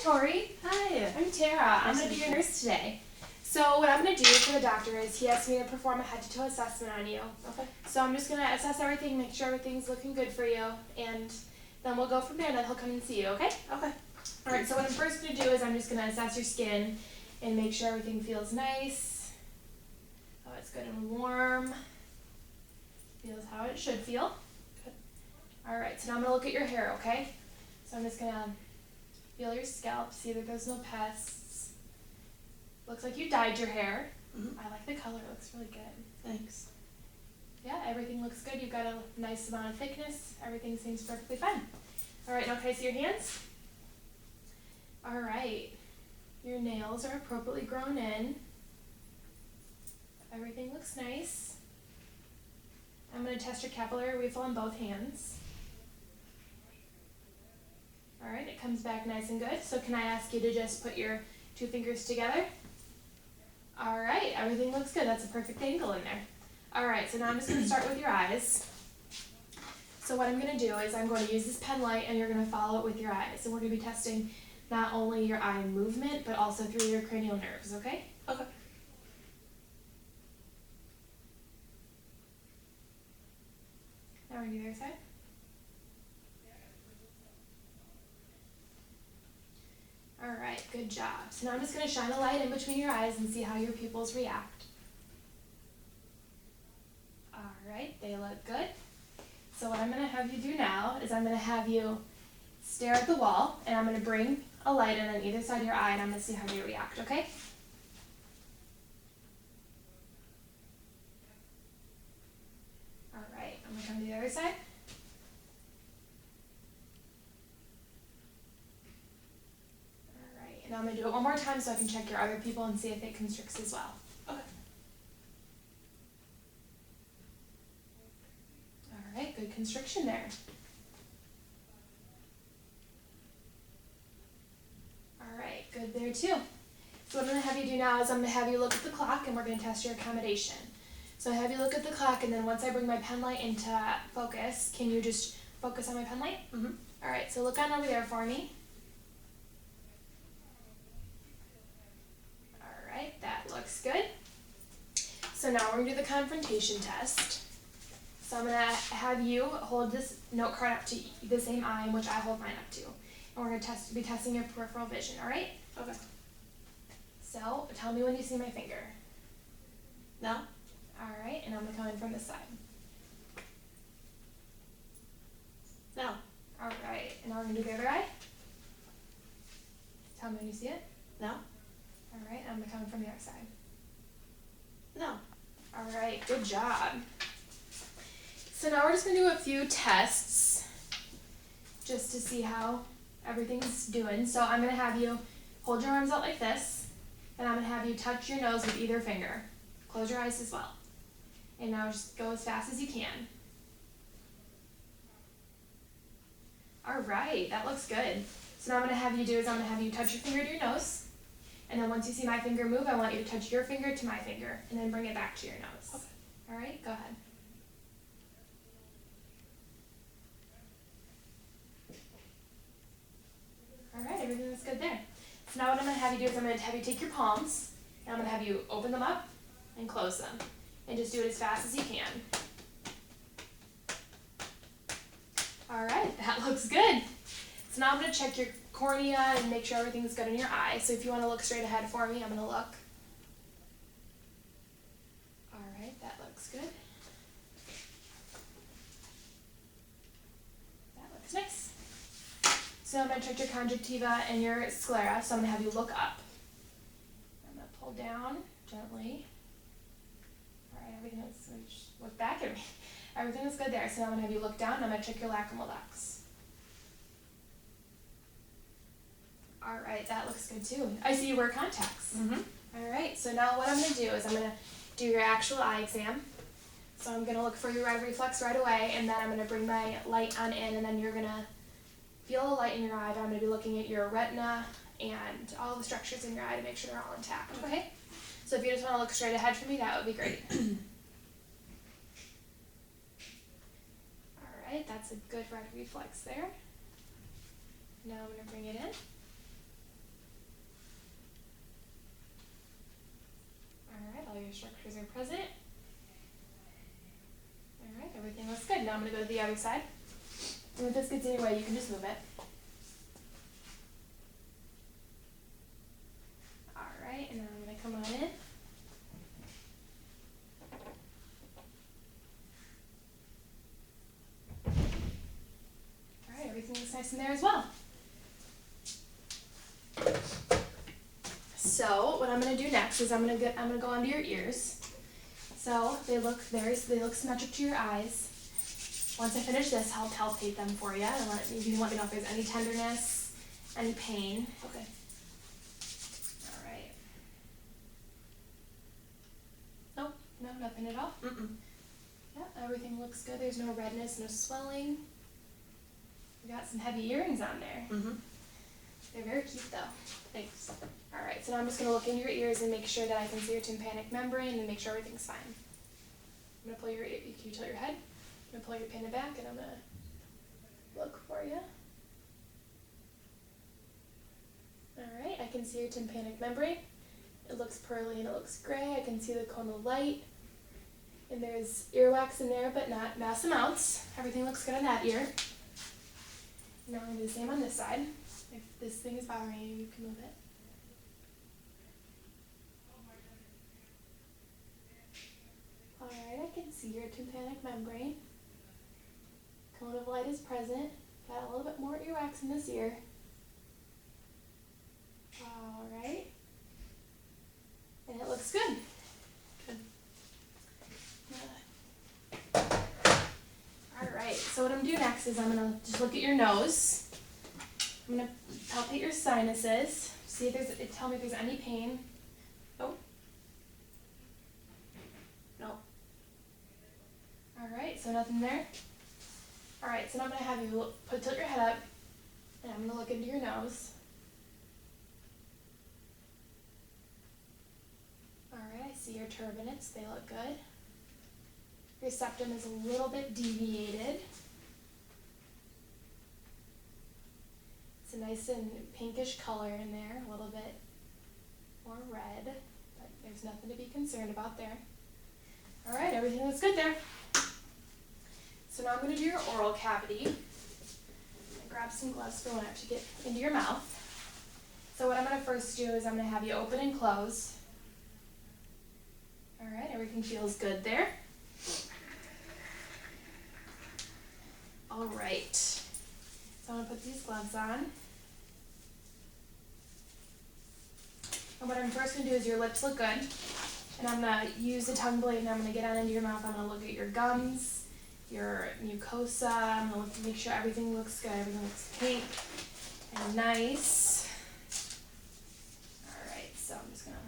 Tori. Hi. I'm Tara. I'm going to be your nurse today. So what I'm going to do for the doctor is he asked me to perform a head-to-toe assessment on you. Okay. So I'm just going to assess everything, make sure everything's looking good for you, and then we'll go from there, and then he'll come and see you, okay? Okay. Alright, so what I'm first going to do is I'm just going to assess your skin and make sure everything feels nice. Oh, it's good and warm. Feels how it should feel. Good. Alright, so now I'm going to look at your hair, okay? So I'm just going to feel your scalp, see that there's no pests. Looks like you dyed your hair. Mm-hmm. I like the color, it looks really good. Thanks. Yeah, everything looks good. You've got a nice amount of thickness. Everything seems perfectly fine. Alright, now can I see your hands? Alright. Your nails are appropriately grown in. Everything looks nice. I'm going to test your capillary refill on both hands. Alright, it comes back nice and good. So can I ask you to just put your two fingers together? Alright, everything looks good. That's a perfect angle in there. Alright, so now I'm just going to start with your eyes. So what I'm going to do is I'm going to use this pen light and you're going to follow it with your eyes. And we're going to be testing not only your eye movement, but also through your cranial nerves, okay? Okay. Now we're going to do the other side. Alright, good job. So now I'm just going to shine a light in between your eyes and see how your pupils react. Alright, they look good. So what I'm going to have you do now is I'm going to have you stare at the wall, and I'm going to bring a light in on either side of your eye, and I'm going to see how they react, okay? Alright, I'm going to come to the other side. Alright, and I'm going to do it one more time so I can check your other pupil and see if it constricts as well. Okay. Alright, good constriction there. Alright, good there too. So what I'm going to have you do now is I'm going to have you look at the clock and we're going to test your accommodation. So I have you look at the clock, and then once I bring my pen light into focus, can you just focus on my pen light? Mm-hmm. Alright, so look on over there for me. Alright, that looks good. So now we're going to do the confrontation test. So I'm going to have you hold this note card up to the same eye in which I hold mine up to. And we're going to be testing your peripheral vision, alright? Okay. So tell me when you see my finger. Now? Alright, and I'm going to come in from this side. Now? Alright, and now we're going to do the other eye. Tell me when you see it. Now? Alright, and I'm going to come in from the other side. Now? Alright, good job. So now we're just going to do a few tests just to see how everything's doing. So I'm going to have you hold your arms out like this, and I'm going to have you touch your nose with either finger. Close your eyes as well. And now just go as fast as you can. Alright, that looks good. So now what I'm going to have you do is I'm going to have you touch your finger to your nose. And then once you see my finger move, I want you to touch your finger to my finger. And then bring it back to your nose. Okay. Alright, go ahead. Alright, everything looks good there. So now what I'm going to have you do is I'm going to have you take your palms, and I'm going to have you open them up and close them. And just do it as fast as you can. Alright, that looks good. So now I'm going to check your cornea and make sure everything's good in your eye. So if you want to look straight ahead for me, I'm going to look. Alright, that looks good. That looks nice. So I'm going to check your conjunctiva and your sclera, so I'm going to have you look up. I'm going to pull down gently. Alright, everything is, just look back at me. Everything is good there, so now I'm going to have you look down, and I'm going to check your lacrimal ducts. Alright, that looks good too. I see you wear contacts. Mm-hmm. Alright, so now what I'm going to do is I'm going to do your actual eye exam. So I'm going to look for your red reflex right away, and then I'm going to bring my light on in, and then you're going to feel the light in your eye, but I'm going to be looking at your retina and all the structures in your eye to make sure they're all intact, okay? So if you just want to look straight ahead for me, that would be great. Alright, that's a good red reflex there. Now I'm going to bring it in. structures are present. Alright, everything looks good. Now I'm going to go to the other side. And if this gets in your way, you can just move it. Alright, and then I'm going to come on in. Alright, everything looks nice in there as well. So what I'm going to do next is I'm going to go under your ears. So they look symmetric to your eyes. Once I finish this, I'll palpate them for you and you can let me know if there's any tenderness, any pain. Okay. All right. Nope, no, nothing at all. Yep, everything looks good. There's no redness, no swelling. You got some heavy earrings on there. They're very cute though. Thanks. Alright, so now I'm just going to look in your ears and make sure that I can see your tympanic membrane and make sure everything's fine. I'm going to pull your ear, can you tilt your head? I'm going to pull your pin back and I'm going to look for you. Alright, I can see your tympanic membrane. It looks pearly and it looks gray. I can see the cone of light. And there's earwax in there, but not mass amounts. Everything looks good on that ear. Now I'm going to do the same on this side. If this thing is bothering you, you can move it. Alright, I can see your tympanic membrane. Cone of light is present. Got a little bit more earwax in this ear. Alright. And it looks good. Alright, so what I'm going to do next is I'm going to just look at your nose. I'm going to palpate your sinuses. See if tell me if there's any pain. Oh. No. Alright, so nothing there. Alright, so now I'm going to have you tilt your head up, and I'm going to look into your nose. Alright, I see your turbinates, they look good. Your septum is a little bit deviated. It's a nice and pinkish color in there, a little bit more red, but there's nothing to be concerned about there. Alright, everything looks good there. So now I'm going to do your oral cavity. I'm going to grab some gloves for when I have to get into your mouth. So what I'm going to first do is I'm going to have you open and close. Alright, everything feels good there. Alright, so I'm going to put these gloves on. And what I'm first going to do is your lips look good. And I'm going to use the tongue blade and I'm going to get on into your mouth. I'm going to look at your gums, your mucosa. I'm going to make sure everything looks good. Everything looks pink and nice. Alright, so I'm just going to...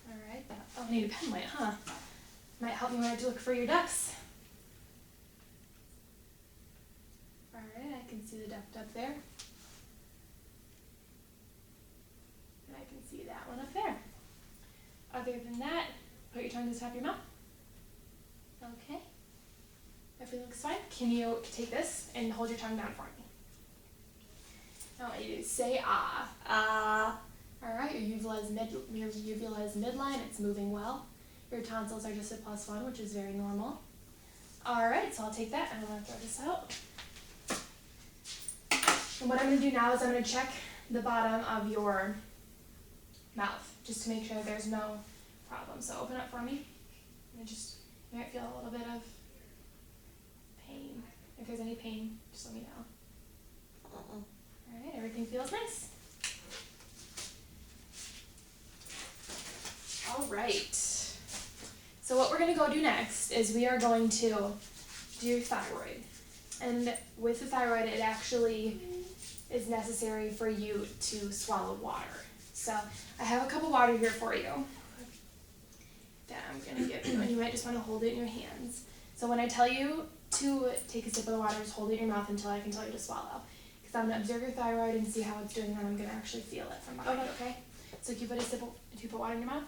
Alright, oh, I need a pen light, huh? Might help me when I have to look for your ducts. Alright, I can see the duct up there. And I can see that one up there. Other than that, put your tongue to the top of your mouth. Okay. Everything looks fine. Can you take this and hold your tongue down for me? I want you to say ah. Ah. Alright, your uvula is midline, it's moving well. Your tonsils are just a +1, which is very normal. Alright, so I'll take that and I'm going to throw this out. And what I'm going to do now is I'm going to check the bottom of your mouth, just to make sure there's no problem. So open up for me. And you might feel a little bit of pain. If there's any pain, just let me know. Alright, everything feels nice. Alright, so what we're going to go do next is we are going to do your thyroid. And with the thyroid, it actually is necessary for you to swallow water. So I have a cup of water here for you that I'm going to give you, and you might just want to hold it in your hands. So when I tell you to take a sip of the water, just hold it in your mouth until I can tell you to swallow. Because I'm going to observe your thyroid and see how it's doing, and I'm going to actually feel it from behind, okay? So can you put water in your mouth?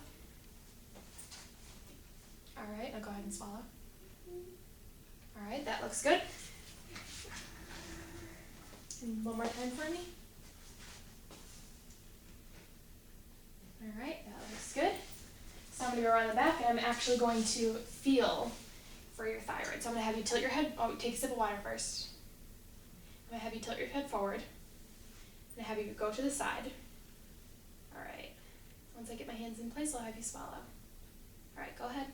Alright, now go ahead and swallow. Alright, that looks good. And one more time for me. All right, that looks good. So I'm going to go around the back, and I'm actually going to feel for your thyroid. So I'm going to have you tilt your head. Oh, take a sip of water first. I'm going to have you tilt your head forward. I'm going to have you go to the side. All right. Once I get my hands in place, I'll have you swallow. All right, go ahead.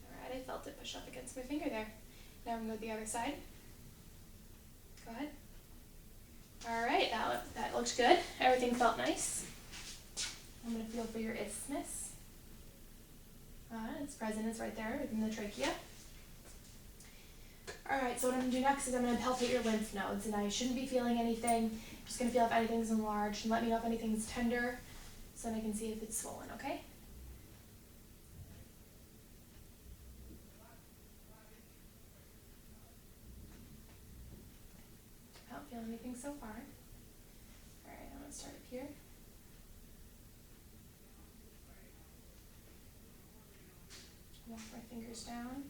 All right, I felt it push up against my finger there. Now I'm going to go to the other side. Go ahead. All right, that looked good. Everything felt nice. I'm going to feel for your isthmus. It's present, it's right there within the trachea. All right, so what I'm going to do next is I'm going to palpate your lymph nodes, and I shouldn't be feeling anything. I'm just going to feel if anything's enlarged, and let me know if anything's tender, so then I can see if it's swollen, okay? I don't feel anything so far. All right, I'm going to start up here. Walk my fingers down.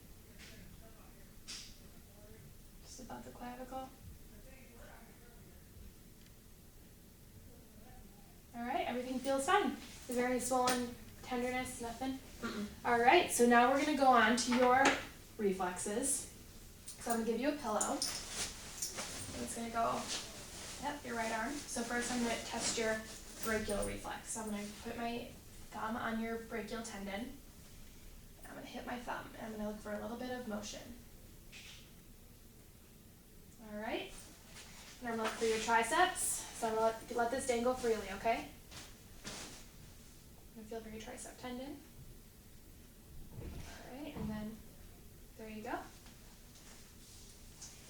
Just above the clavicle. All right, everything feels fine. Is there any swollen tenderness? Nothing? All right, so now we're going to go on to your reflexes. So I'm going to give you a pillow. And it's going to go, your right arm. So first I'm going to test your brachial reflex. So I'm going to put my thumb on your brachial tendon. I'm going to hit my thumb, and I'm going to look for a little bit of motion. All right. And I'm going to look for your triceps. So I'm going to let this dangle freely, okay? I'm going to feel for your tricep tendon. All right, and then there you go.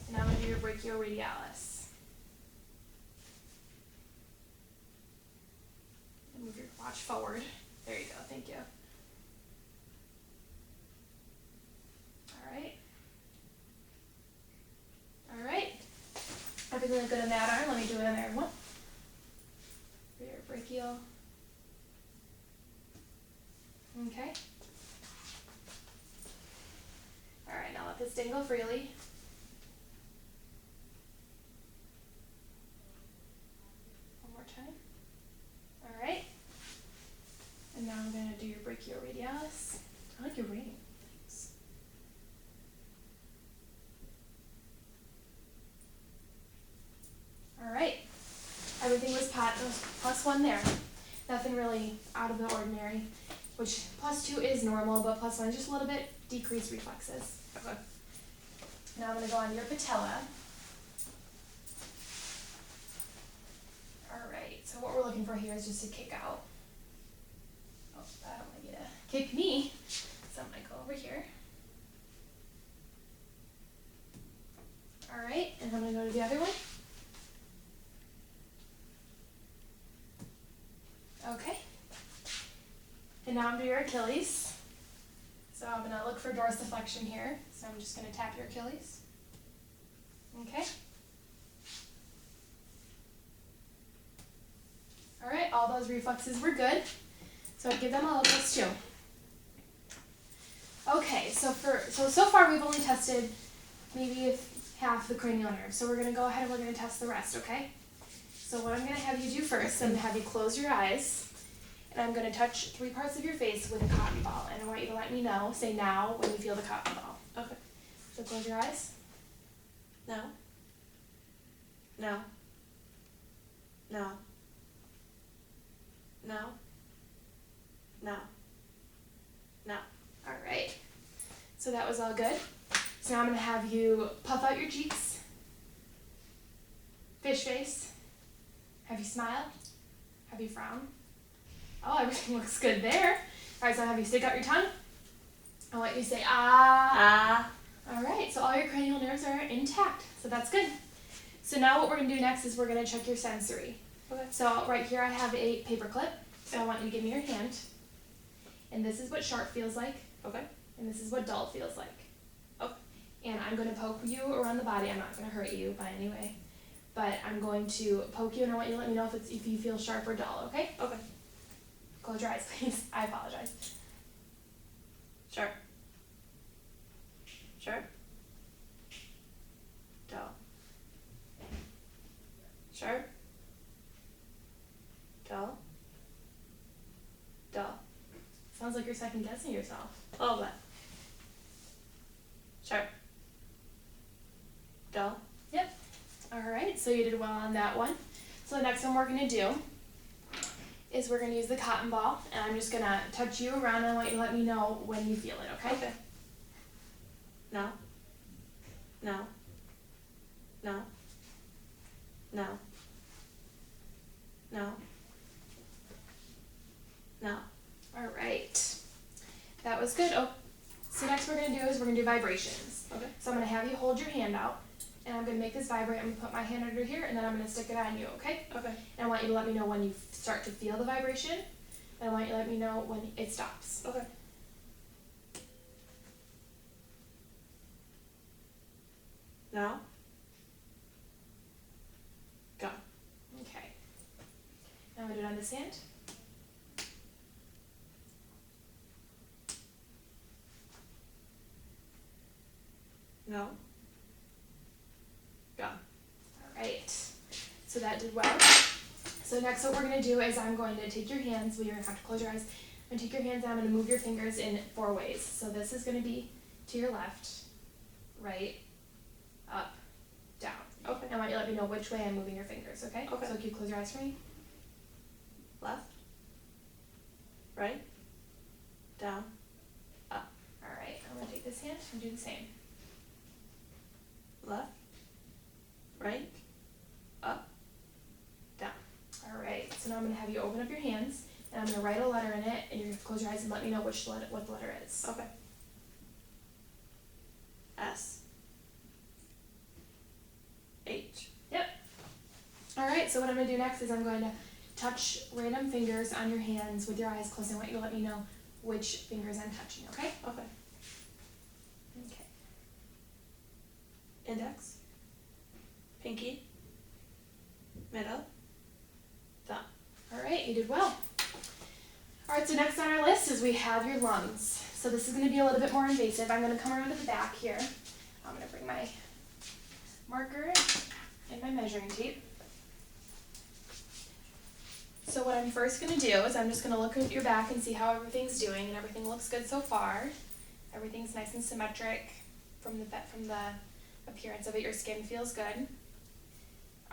And now I'm going to do your brachioradialis. And move your watch forward. There you go, thank you. All right. Everything look good on that arm. Let me do it on the other one. For your brachial. Okay. All right, now let this dangle freely. One more time. All right. And now I'm going to do your brachioradialis. I like your ring. Thanks. All right. Everything was +1 there. Nothing really out of the ordinary, which +2 is normal, but +1 is just a little bit decreased reflexes. Okay. Now I'm going to go on your patella. All right, so what we're looking for here is just to kick out. Oh, I don't want you to kick me, so I'm going to go over here. All right, and I'm going to go to the other one. Okay. And now I'm to your Achilles. So I'm going to look for dorsiflexion here. So I'm just going to tap your Achilles. Okay. All right, all those reflexes were good. So I'd give them all a +2. Okay, so far we've only tested maybe half the cranial nerve. So we're going to go ahead and we're going to test the rest, okay? So what I'm going to have you do first, I'm going to have you close your eyes, and I'm going to touch 3 parts of your face with a cotton ball. And I want you to let me know, say now, when you feel the cotton ball. Okay. So close your eyes. No. No. No. No. No. No. All right. So that was all good. So now I'm going to have you puff out your cheeks, fish face. Have you smiled? Have you frowned? Oh, everything looks good there. All right, so I'll have you stick out your tongue. I want you to say, ah. Ah. All right, so all your cranial nerves are intact, so that's good. So now what we're going to do next is we're going to check your sensory. Okay. So right here I have a paper clip, so I want you to give me your hand. And this is what sharp feels like, Okay. and this is what dull feels like. Okay. And I'm going to poke you around the body. I'm not going to hurt you by any way. But I'm going to poke you, and I want you to let me know if you feel sharp or dull, okay? Okay. Close your eyes, please. I apologize. Sharp. Sharp. Dull. Sharp. Dull. second guessing yourself. A little bit. Sharp. Dull. Yep. Alright, so you did well on that one. So the next one we're going to do is we're going to use the cotton ball, and I'm just going to touch you around, and I want you to let me know when you feel it, okay? Okay. No. No. No. No. No. No. Alright. That was good. Oh, so next we're going to do is we're going to do vibrations. Okay. So I'm going to have you hold your hand out, and I'm going to make this vibrate. I'm going to put my hand under here, and then I'm going to stick it on you, okay? Okay. And I want you to let me know when you start to feel the vibration, and I want you to let me know when it stops. Okay. No. Go. Okay. Now we do it on this hand. No. Go. Alright. So that did well. So next what we're going to do is I'm going to take your hands, well, you're going to have to close your eyes. I'm going to take your hands and I'm going to move your fingers in 4 ways. So this is going to be to your left, right, up, down. Okay. I want you to let me know which way I'm moving your fingers, okay? Okay. So can you close your eyes for me? Left. Right. Down. Up. Alright, I'm going to take this hand and do the same. Left. Right. Up. Down. Alright, so now I'm going to have you open up your hands and I'm going to write a letter in it and you're going to close your eyes and let me know what the letter is. Okay. S. H. Alright, so what I'm going to do next is I'm going to touch random fingers on your hands with your eyes closed. I want you to let me know which fingers I'm touching, okay? Okay. Okay. Index. Pinky. Middle. Thumb. Alright, you did well. Alright, so next on our list is we have your lungs. So this is going to be a little bit more invasive. I'm going to come around to the back here. I'm going to bring my marker and my measuring tape. So what I'm first going to do is I'm just going to look at your back and see how everything's doing, and everything looks good so far. Everything's nice and symmetric from the appearance of it. Your skin feels good.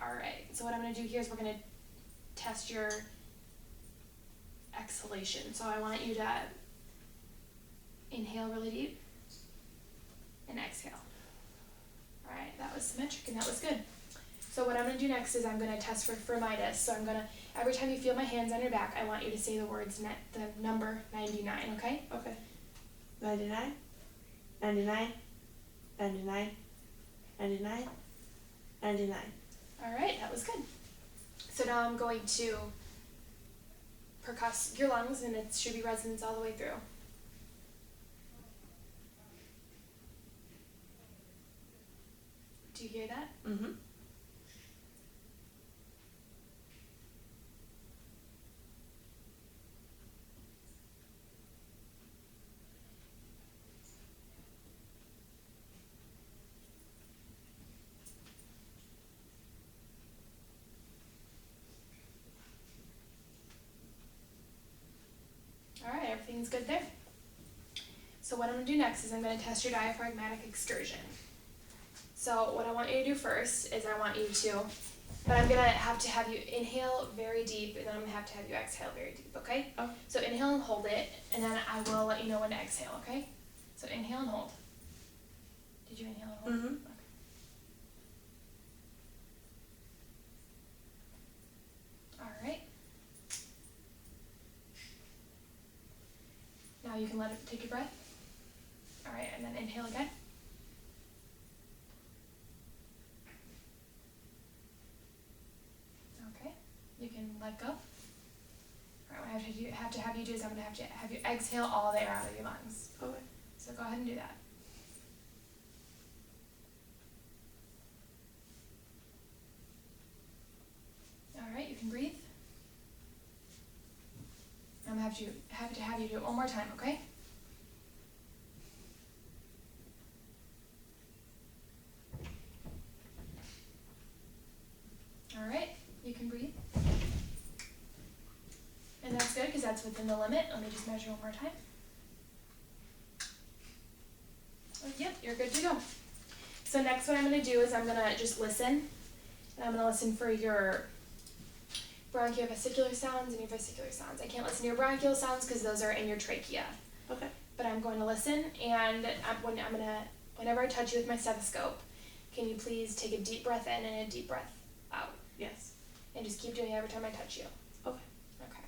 Alright, so what I'm going to do here is we're going to test your exhalation. So I want you to inhale really deep and exhale. Alright, that was symmetric and that was good. So what I'm going to do next is I'm going to test for firmitis. So I'm going to, every time you feel my hands on your back, I want you to say the words, the number 99, okay? Okay. 99. 99. 99. 99. 99. Alright, that was good. So now I'm going to percuss your lungs, and it should be resonance all the way through. Do you hear that? Mm-hmm. Alright, everything's good there. So what I'm going to do next is I'm going to test your diaphragmatic extrusion. So what I want you to do first is I want you to, but I'm going to have you inhale very deep, and then I'm going to have you exhale very deep, okay? Okay. So inhale and hold it, and then I will let you know when to exhale, okay? So inhale and hold. Did you inhale and hold? Mm-hmm. Okay. Alright. Now you can let it take your breath. Alright, and then inhale again. Okay, you can let go. Alright, what I have to have you do is I'm going to have you exhale all the air out of your lungs. Okay. So go ahead and do that. Alright, you can breathe. I'm going to have you do it one more time, okay? Alright, you can breathe. And that's good because that's within the limit. Let me just measure one more time. you're good to go. So next what I'm gonna do is I'm gonna just listen. And I'm gonna listen for your bronchiovesicular sounds and your vesicular sounds. I can't listen to your bronchial sounds because those are in your trachea. Okay. But I'm going to listen, and whenever I touch you with my stethoscope, can you please take a deep breath in and a deep breath out? Yes. And just keep doing it every time I touch you. Okay. Okay.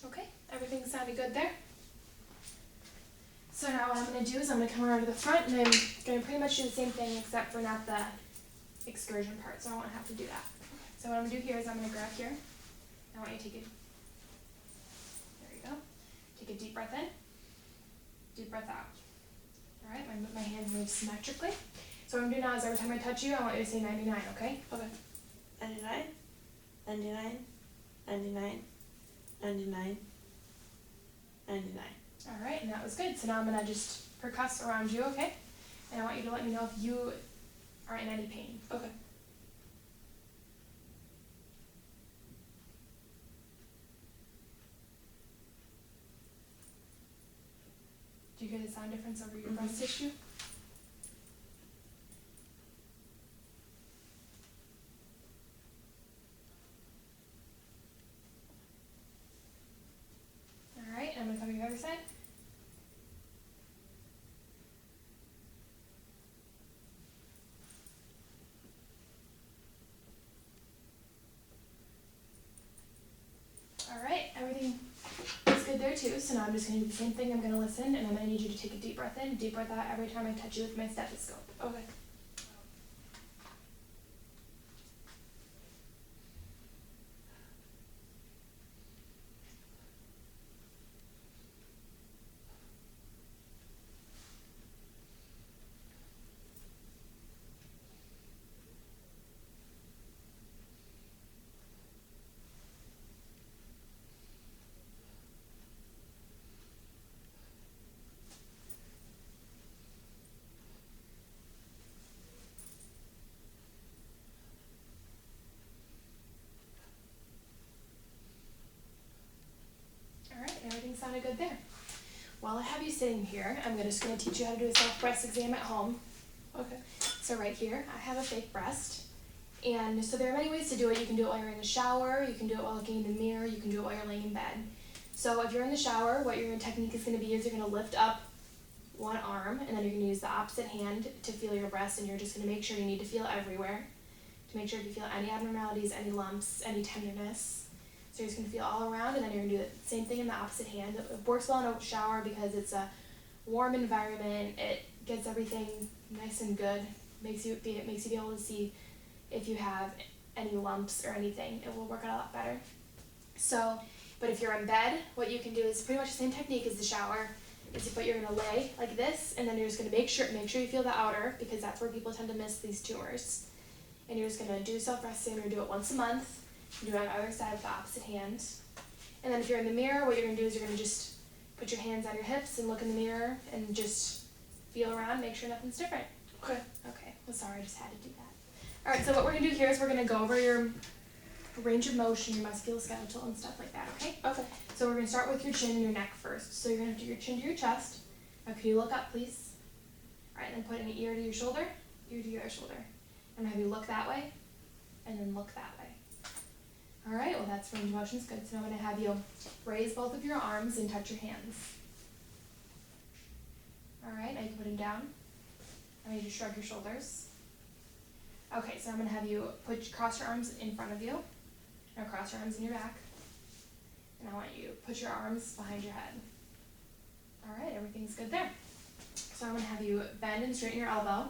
Okay, everything sounded good there. So now what I'm going to do is I'm going to come around to the front, and I'm going to pretty much do the same thing except for not the excursion part, so I won't have to do that. So what I'm going to do here is I'm going to grab here. I want you to there you go. Take a deep breath in, deep breath out. All right, my hands move symmetrically. So what I'm doing now is every time I touch you, I want you to say 99, okay? Okay. 99, 99, 99, 99, 99. All right, and that was good. So now I'm going to just percuss around you, okay? And I want you to let me know if you are in any pain. Okay. Do you hear the sound difference over your Mhm. breast tissue? All right, I'm going to come to the other side. All right, everything is good there too. So now I'm just going to do the same thing. I'm going to listen, and I'm going to need you to take a deep breath in, deep breath out every time I touch you with my stethoscope. Okay. All right, everything sounded good there. While I have you sitting here, I'm just going to teach you how to do a self-breast exam at home. Okay. So right here, I have a fake breast. And so there are many ways to do it. You can do it while you're in the shower, you can do it while looking in the mirror, you can do it while you're laying in bed. So if you're in the shower, what your technique is going to be is you're going to lift up one arm, and then you're going to use the opposite hand to feel your breast, and you're just going to make sure you need to feel everywhere, to make sure if you feel any abnormalities, any lumps, any tenderness. So you're just going to feel all around, and then you're going to do the same thing in the opposite hand. It works well in a shower because it's a warm environment. It gets everything nice and good. It makes you be able to see if you have any lumps or anything. It will work out a lot better. So, but if you're in bed, what you can do is pretty much the same technique as the shower. But you're gonna lay like this, and then you're just gonna make sure you feel the outer, because that's where people tend to miss these tumors. And you're just gonna do self-breast exam. You're gonna do it once a month. You do it on the other side with the opposite hand. And then if you're in the mirror, what you're gonna do is you're gonna just put your hands on your hips and look in the mirror and just feel around, make sure nothing's different. Okay. Okay. Well, sorry, I just had to do that. All right. So what we're gonna do here is we're gonna go over your range of motion, your musculoskeletal, and stuff like that. Okay. Okay. So we're going to start with your chin and your neck first. So you're going to do your chin to your chest. Now can you look up, please? All right, and then put an ear to your shoulder, ear to your other shoulder. I'm going to have you look that way, and then look that way. All right, well that's range of motion's good. So now I'm going to have you raise both of your arms and touch your hands. All right, now you can put them down. I need you to shrug your shoulders. Okay, so I'm going to have you cross your arms in front of you. Now cross your arms in your back. And I want you to put your arms behind your head. All right, everything's good there. So I'm going to have you bend and straighten your elbow.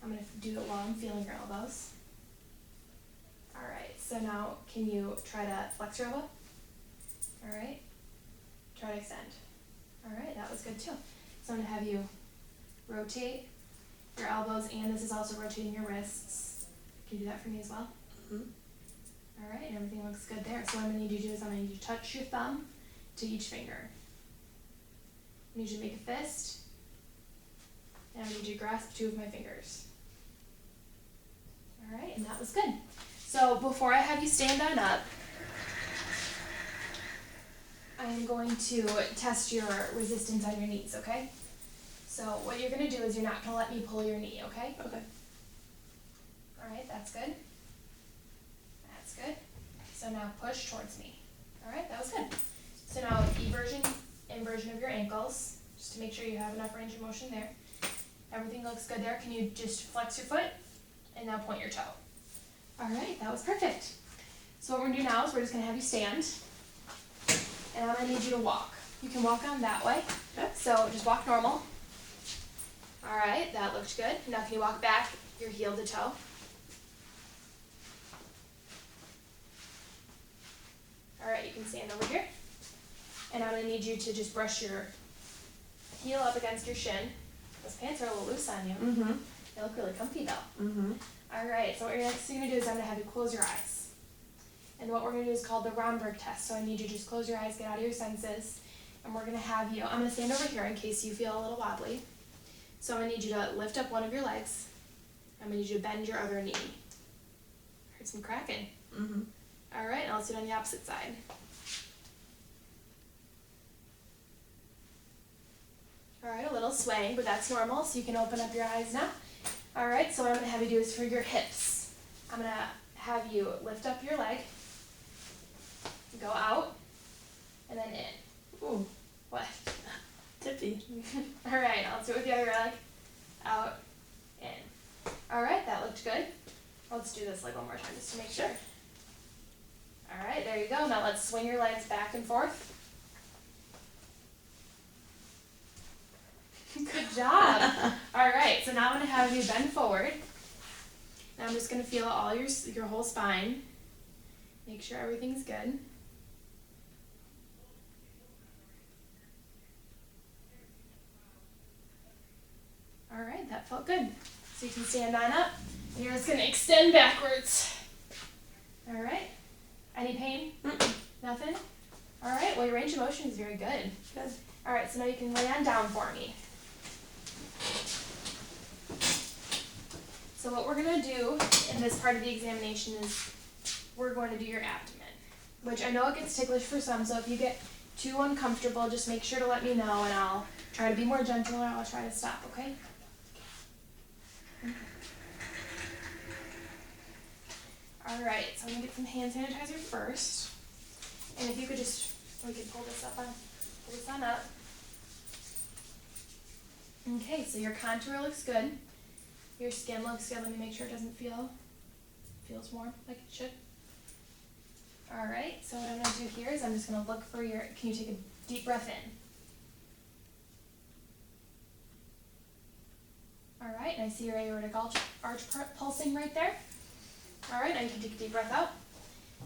I'm going to do it while I'm feeling your elbows. All right, so so now can you try to flex your elbow? All right. Try to extend. All right, that was good too. So I'm gonna have you rotate your elbows, and this is also rotating your wrists. Can you do that for me as well? Mhm. All right, and everything looks good there. So what I'm gonna need you to do is I'm gonna need you to touch your thumb to each finger. I need you to make a fist, and I need you to grasp 2 of my fingers. All right, and that was good. So before I have you stand on up, I am going to test your resistance on your knees, okay? So what you're gonna do is you're not gonna let me pull your knee, okay? Okay. All right, that's good. That's good. So now push towards me. All right, that was good. So now inversion of your ankles, just to make sure you have enough range of motion there. Everything looks good there. Can you just flex your foot and now point your toe? All right, that was perfect. So what we're gonna do now is we're just gonna have you stand, and I'm gonna need you to walk. You can walk on that way. Okay. So just walk normal. All right, that looked good. Now can you walk back your heel to toe? All right, you can stand over here. And I'm gonna need you to just brush your heel up against your shin. Those pants are a little loose on you. Mm-hmm. They look really comfy though. Mm-hmm. All right, so what you're next gonna do is I'm gonna have you close your eyes. And what we're gonna do is called the Romberg test. So I need you to just close your eyes, get out of your senses, and we're gonna have you, I'm gonna stand over here in case you feel a little wobbly. So I'm gonna need you to lift up one of your legs. I'm gonna need you to bend your other knee. Heard some cracking. Mm-hmm. All right, now let's do it on the opposite side. All right, a little swaying, but that's normal, so you can open up your eyes now. All right, so what I'm gonna have you do is for your hips. I'm gonna have you lift up your leg, go out, and then in. Ooh, What? tippy. All right, now let's do it with the other leg. Out, in. All right, that looked good. Let's do this like one more time just to make sure. All right, there you go. Now let's swing your legs back and forth. Good job. All right, so now I'm gonna have you bend forward. Now I'm just gonna feel all your whole spine. Make sure everything's good. All right, that felt good. So you can stand on up, and you're just gonna extend backwards. All right. Any pain? Mm-mm. Nothing? All right, well your range of motion is very good. Good. All right, so now you can lay on down for me. So what we're gonna do in this part of the examination is we're going to do your abdomen, which I know it gets ticklish for some, so if you get too uncomfortable, just make sure to let me know and I'll try to be more gentle or I'll try to stop, okay? All right, so I'm gonna get some hand sanitizer first. And if you could just, we can pull this on up. Okay, so your contour looks good. Your skin looks good. Let me make sure it doesn't feels warm like it should. All right, so what I'm gonna do here is I'm just gonna look for can you take a deep breath in? All right, and I see your aortic arch pulsing right there. All right, now you can take a deep breath out.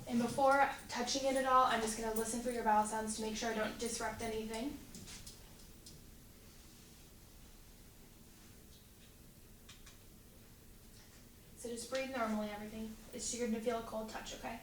And before touching it at all, I'm just gonna listen for your bowel sounds to make sure I don't disrupt anything. So just breathe normally, everything. You're gonna feel a cold touch, okay?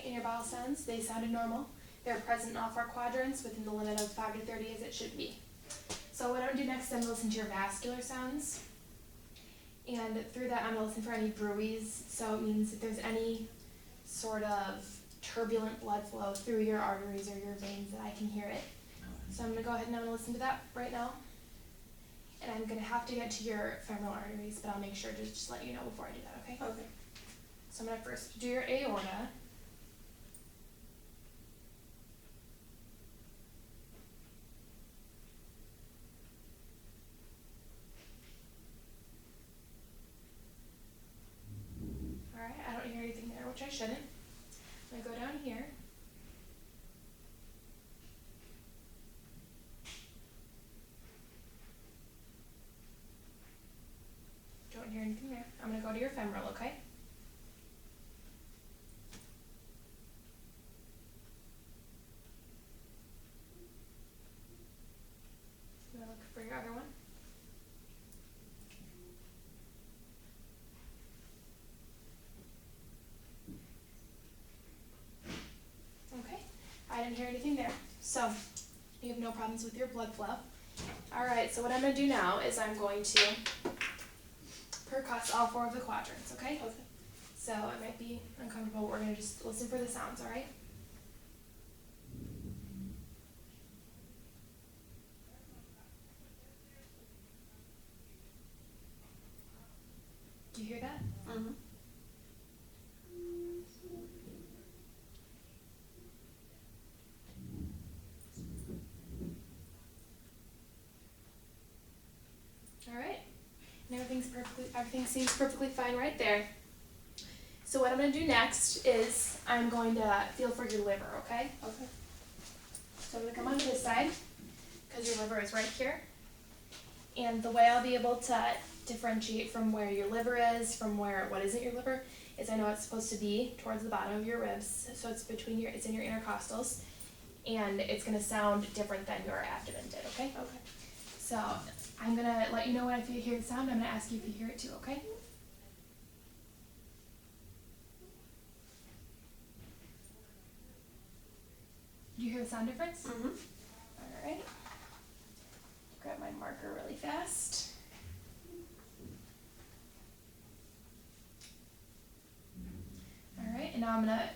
And your bowel sounds, they sounded normal. They're present in all 4 quadrants within the limit of 5 to 30 as it should be. So what I'm gonna do next, I'm gonna listen to your vascular sounds. And through that, I'm gonna listen for any bruits. So it means if there's any sort of turbulent blood flow through your arteries or your veins that I can hear it. So I'm gonna go ahead and I'm gonna listen to that right now. And I'm gonna have to get to your femoral arteries, but I'll make sure to just let you know before I do that, okay? Okay. So I'm gonna first do your aorta. Alright, I don't hear anything there, which I shouldn't. I'm gonna go down here. Don't hear anything there. I'm gonna go to your femoral, okay? I'm gonna look for your other one. Okay, I didn't hear anything there. So, you have no problems with your blood flow. Alright, so what I'm gonna do now is I'm going to percuss all 4 of the quadrants, okay? Okay. So it might be uncomfortable, but we're gonna just listen for the sounds, alright? Do you hear that? Mhm. Alright. And everything seems perfectly fine right there. So what I'm gonna do next is I'm going to feel for your liver, okay? Okay. So I'm gonna come onto this side, because your liver is right here. And the way I'll be able to differentiate from where your liver is from what isn't your liver is I know it's supposed to be towards the bottom of your ribs. So it's it's in your intercostals. And it's gonna sound different than your abdomen did, okay? Okay. So I'm gonna let you know when I hear the sound. I'm gonna ask you if you hear it too, okay? Do you hear the sound difference? Mhm. Alright. Grab my marker really fast. Alright, and now I'm gonna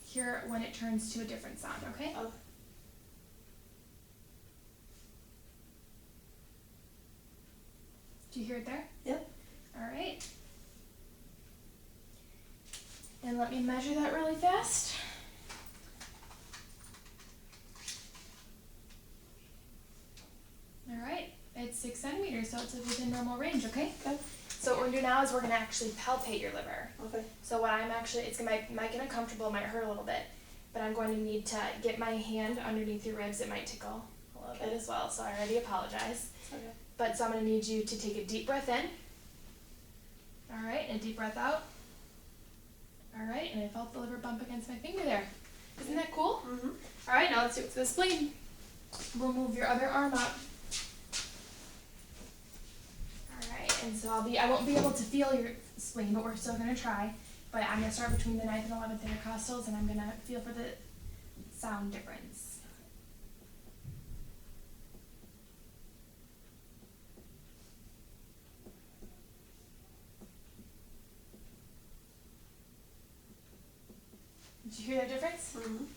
hear when it turns to a different sound, okay? Okay. Do you hear it there? Yep. Alright. And let me measure that really fast. Alright, it's 6 centimeters, so it's within normal range, okay? Okay. So what we're gonna do now is we're gonna actually palpate your liver. Okay. So what I'm actually, might get uncomfortable, it might hurt a little bit, but I'm going to need to get my hand underneath your ribs. It might tickle a little bit as well, so I already apologize. Okay. But so I'm gonna need you to take a deep breath in. Alright, and a deep breath out. Alright, and I felt the liver bump against my finger there. Isn't that cool? Mhm. Alright, now let's do it for the spleen. We'll move your other arm up. Alright, and so I won't be able to feel your spleen, but we're still gonna try. But I'm gonna start between the 9th and 11th intercostals, and I'm gonna feel for the sound difference. Did you hear that difference? Mhm.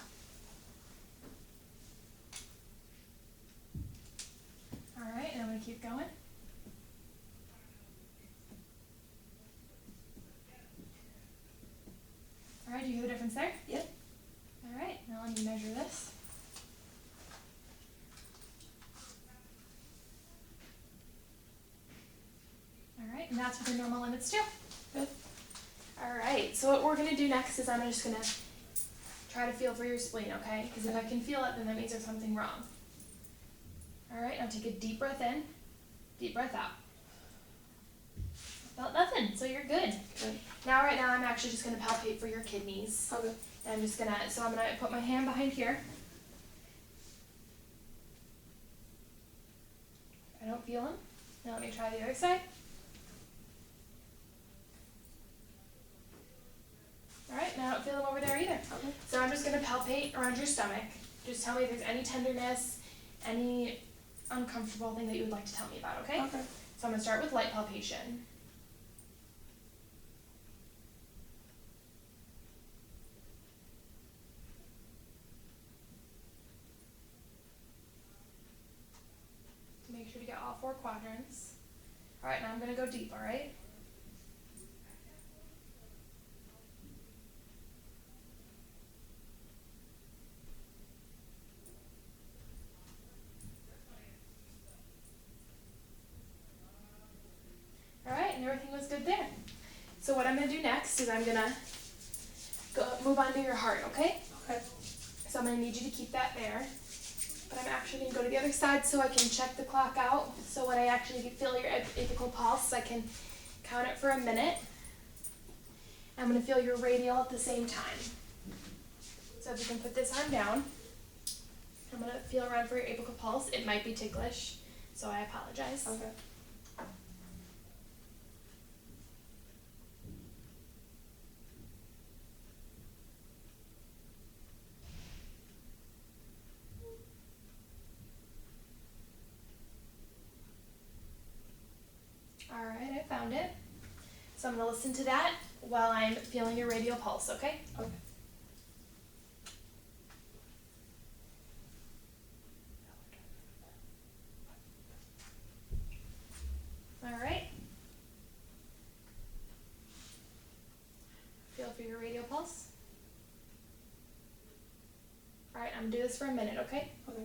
Alright, and I'm gonna keep going. Alright, do you hear the difference there? Yep. Alright, now let me measure this. Alright, and that's within normal limits too. Good. Alright, so what we're gonna do next is I'm just gonna try to feel for your spleen, okay? Because if I can feel it, then that means there's something wrong. Alright, now take a deep breath in, deep breath out. Felt nothing, so you're good. Good. Now, right now, I'm actually just gonna palpate for your kidneys. Okay. And I'm gonna put my hand behind here. I don't feel them. Now let me try the other side. Alright, now I don't feel them over there either. Okay. So I'm just gonna palpate around your stomach. Just tell me if there's any tenderness, any uncomfortable thing that you would like to tell me about, okay? Okay. So I'm gonna start with light palpation. Make sure to get all 4 quadrants. All right, now I'm gonna go deep, all right? All right, and everything was good there. So what I'm gonna do next is I'm gonna move on to your heart, okay? Okay. So I'm gonna need you to keep that there. But I'm actually gonna go to the other side so I can check the clock out. So when I actually feel your apical pulse, I can count it for a minute. I'm gonna feel your radial at the same time. So if you can put this arm down, I'm gonna feel around for your apical pulse. It might be ticklish, so I apologize. Okay. All right, I found it. So I'm gonna listen to that while I'm feeling your radial pulse, okay? Okay. All right. Feel for your radial pulse. All right, I'm gonna do this for a minute, okay? Okay.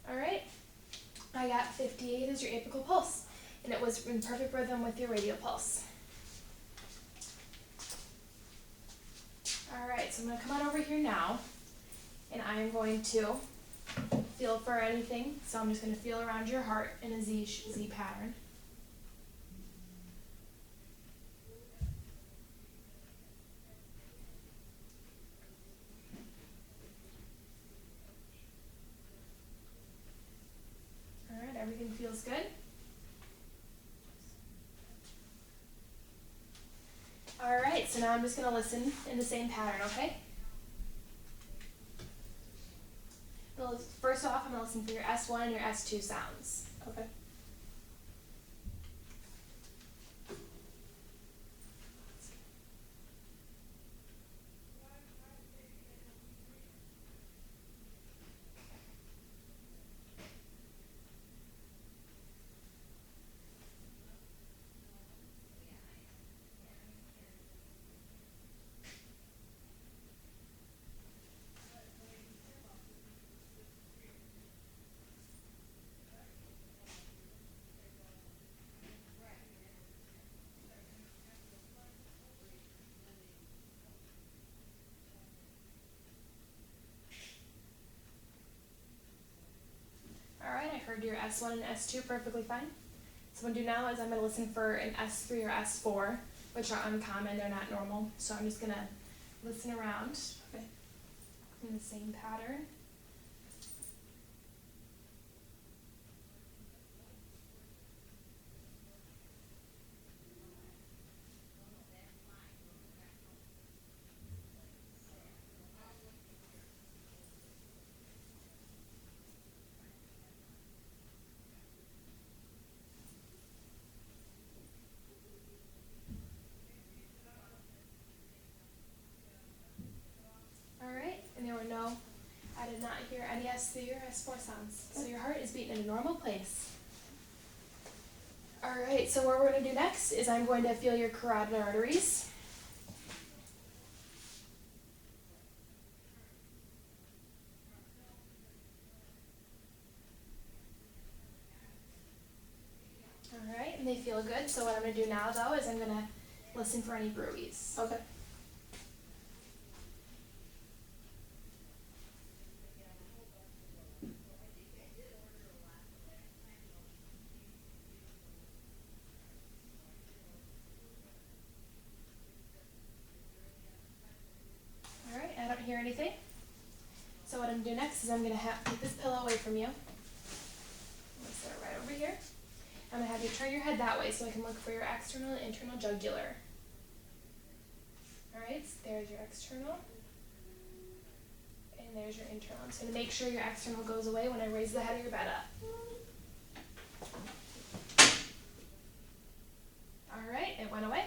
All right. I got 58 as your apical pulse, and it was in perfect rhythm with your radial pulse. All right, so I'm gonna come on over here now, and I'm going to feel for anything. So I'm just gonna feel around your heart in a Z pattern. All right, everything feels good. All right, so now I'm just gonna listen in the same pattern, okay? First off, I'm gonna listen for your S1 and your S2 sounds. Okay. All right, I heard your S1 and S2 perfectly fine. So what I'm gonna do now is I'm gonna listen for an S3 or S4, which are uncommon, they're not normal. So I'm just gonna listen around Okay. in the same pattern. All right, and I did not hear any S3 or S4 sounds. So your heart is beating in a normal place. All right, so what we're gonna do next is I'm going to feel your carotid arteries. All right, and They feel good. So what I'm gonna do now though is I'm gonna listen for any bruises. Okay. Alright, I don't hear anything. So what I'm gonna do next is I'm gonna take this pillow away from you. I'm gonna set it right over here. I'm gonna have you turn your head that way so I can look for your external and internal jugular. Alright, so there's your external. And there's your internal. I'm just gonna make sure your external goes away when I raise the head of your bed up. Alright, it went away.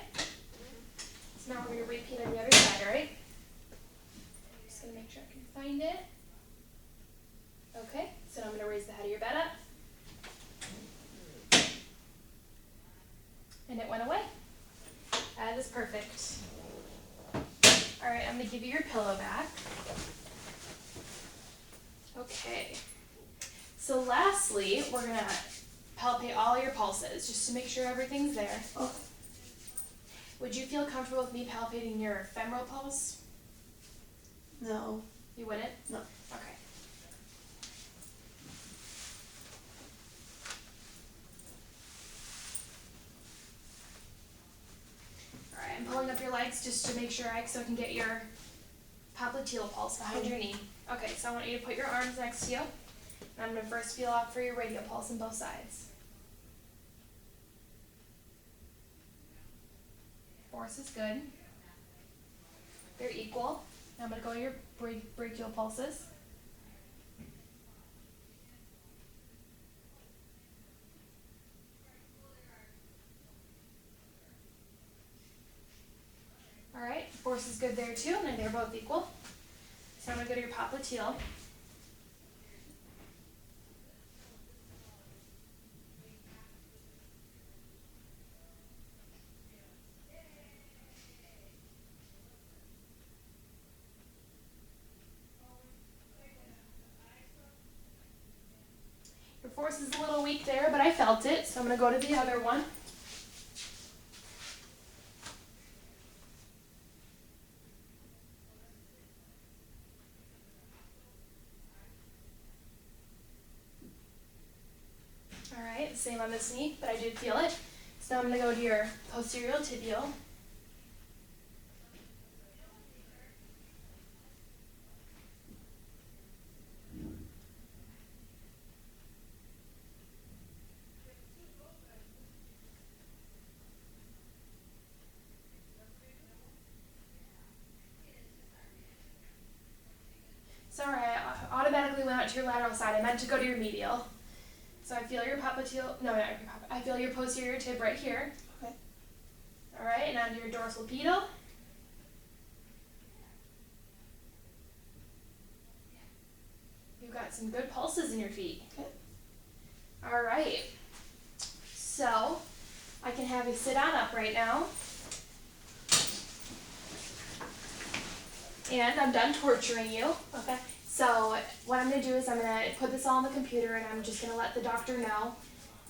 So now we're gonna repeat on the other side, alright? Just gonna make sure I can find it. Okay, so now I'm gonna raise the head of your bed up. And it went away. That is perfect. Alright, I'm gonna give you your pillow back. Okay. So lastly, we're gonna palpate all your pulses just to make sure everything's there. Okay. Would you feel comfortable with me palpating your femoral pulse? No. You wouldn't? No. Okay. Alright, I'm pulling up your legs just to make sure so I can get your popliteal pulse behind your knee. Okay, so I want you to put your arms next to you. And I'm going to first feel out for your radial pulse on both sides. Force is good. They're equal. Now I'm going to go to your brachial pulses. Alright, force is good there too, and they're both equal. So I'm going to go to your popliteal. Your force is a little weak there, but I felt it, so I'm going to go to the other one. Alright, same on this knee, but I did feel it. So now I'm going to go to your posterior tibial. Sorry, I automatically went out to your lateral side. I meant to go to your medial. So I feel your popliteal, no, not your I feel your posterior tib right here. Okay. Alright, and onto your dorsal pedal. You've got some good pulses in your feet. Okay. Alright. So, I can have you sit on up right now. And I'm done torturing you. Okay. So what I'm going to do is I'm going to put this all on the computer and I'm just going to let the doctor know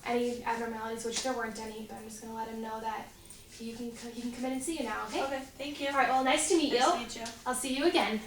any abnormalities, which there weren't any, but I'm just going to let him know that he can come in and see you now, okay? Okay. Thank you. All right, well, nice to meet you. Nice to meet you. I'll see you again.